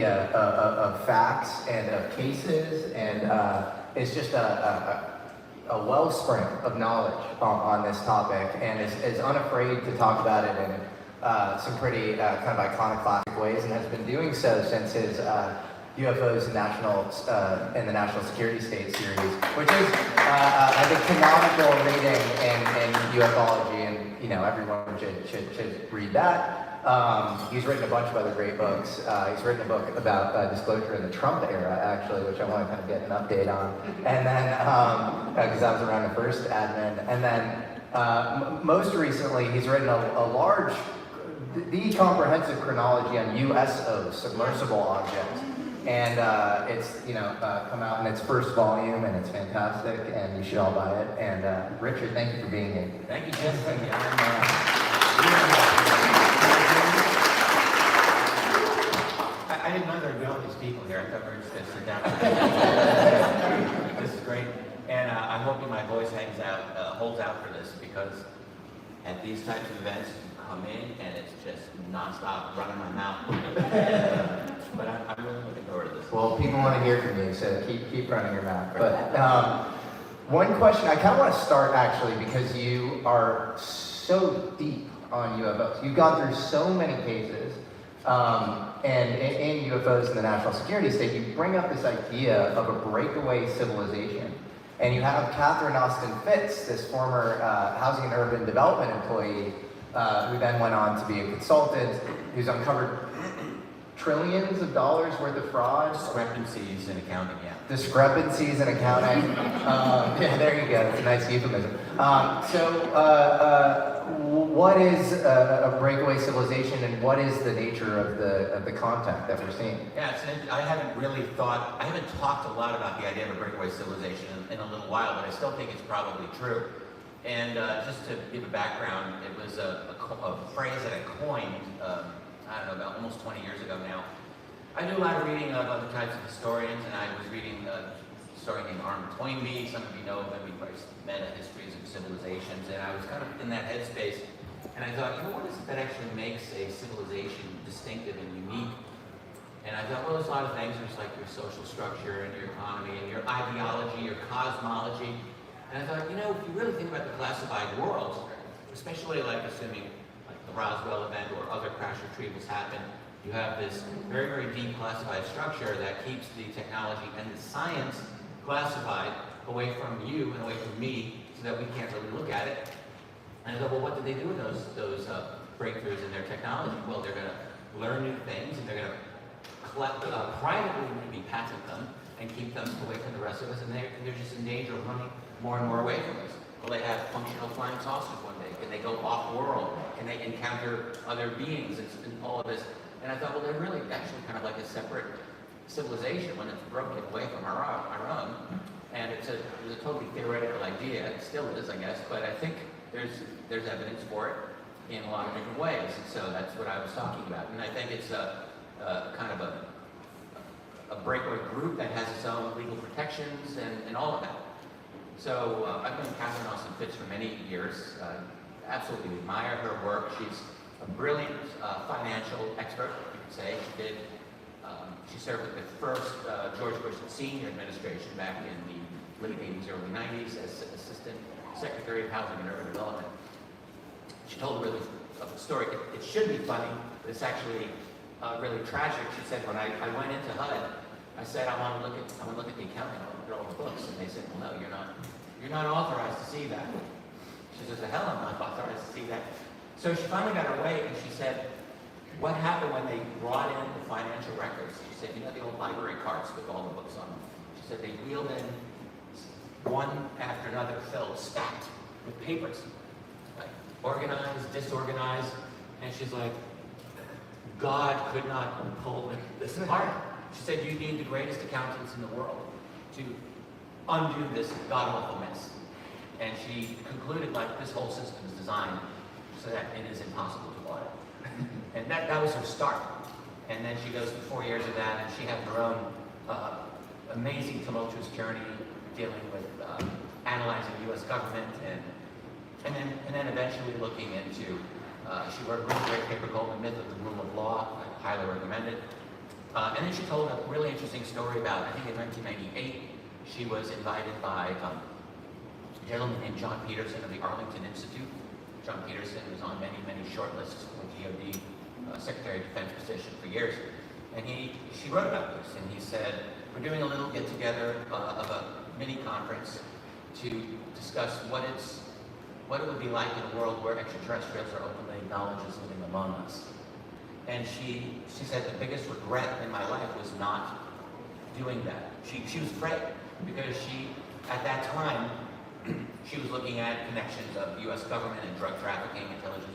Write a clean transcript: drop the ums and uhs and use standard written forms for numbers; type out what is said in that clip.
of facts and of cases, and it's just a wellspring of knowledge on this topic, and is unafraid to talk about it in some pretty kind of iconoclastic ways, and has been doing so since his UFOs and the National Security State series, which is I think canonical reading in ufology, and everyone should read that. He's written a bunch of other great books. He's written a book about disclosure in the Trump era, actually, which I want to kind of get an update on. And then, because I was around the first admin. And then, most recently, he's written the comprehensive chronology on USOs, submersible objects. And it's come out in its first volume, and it's fantastic, and you should all buy it. And Richard, thank you for being here. Thank you, Jim. Thank you. I didn't know there would be all these people here. I thought we were just going to sit down. This is great. And I'm hoping my voice holds out for this, because at these types of events, you come in and it's just nonstop running my mouth. But I'm really looking forward to this. Well, people want to hear from you, so keep running your mouth. But one question, I kind of want to start actually, because you are so deep on UFOs. You've gone through so many cases. And in UFOs and the National Security State, you bring up this idea of a breakaway civilization. And you have Catherine Austin Fitts, this former housing and urban development employee, who then went on to be a consultant, who's uncovered trillions of dollars worth of fraud. Discrepancies in accounting, yeah. Discrepancies in accounting. Yeah, there you go. It's a nice euphemism. What is a breakaway civilization, and what is the nature of the contact that we're seeing? Yeah, I haven't talked a lot about the idea of a breakaway civilization in a little while, but I still think it's probably true. And just to give a background, it was a phrase that I coined, I don't know, about almost 20 years ago now. I do a lot of reading of other types of historians, and I was reading a historian named Arnold Toynbee. Some of you know of him. He writes meta-histories of civilizations, and I was kind of in that headspace. And I thought, what is it that actually makes a civilization distinctive and unique? And I thought, well, there's a lot of things. There's like your social structure and your economy and your ideology, your cosmology. And I thought, if you really think about the classified world, especially like assuming like the Roswell event or other crash retrievals happen, you have this very, very deep classified structure that keeps the technology and the science classified away from you and away from me, so that we can't really look at it. And I thought, well, what did they do with those breakthroughs in their technology? Well, they're going to learn new things, and they're going to collect privately, maybe patent them, and keep them away from the rest of us, and they're just in danger of running more and more away from us. Will they have functional flying saucers one day? Can they go off-world? Can they encounter other beings and all of this? And I thought, well, they're really actually kind of like a separate civilization when it's broken away from our own. And it was a totally theoretical idea. It still is, I guess, but I think there's evidence for it in a lot of different ways. And so that's what I was talking about. And I think it's kind of a breakaway group that has its own legal protections and all of that. So I've known Catherine Austin Fitts for many years. Absolutely admire her work. She's a brilliant financial expert, you could say. She served with the first George Bush Senior administration back in the late 80s, early 90s as Assistant Secretary of Housing and Urban Development. She told a really a story. It should be funny, but it's actually really tragic. She said, when I went into HUD, I said, I want to look at the accounting, I want to look at all the books. And they said, well, no, you're not authorized to see that. She says, the hell, I'm not authorized to see that. So she finally got her way, and she said, what happened when they brought in the financial records? She said, the old library carts with all the books on them. She said they wheeled in one after another, filled, stacked with papers, like organized, disorganized, and she's like, God could not pull this apart. She said, you need the greatest accountants in the world to undo this god-awful mess. And she concluded, like, this whole system is designed so that it is impossible to audit. And that was her start. And then she goes through 4 years of that, and she had her own amazing, tumultuous journey dealing with analyzing the U.S. government, and then eventually looking into, she wrote a really great paper called The Myth of the Rule of Law. I highly recommend it. And then she told a really interesting story about, I think in 1998, she was invited by a gentleman named John Peterson of the Arlington Institute. John Peterson was on many, many short lists with DoD Secretary of Defense position for years. And she wrote about this, and he said, we're doing a little get-together of a mini conference to discuss what it would be like in a world where extraterrestrials are openly acknowledged as living among us. And she said the biggest regret in my life was not doing that. She was afraid because at that time, she was looking at connections of U.S. government and drug trafficking, intelligence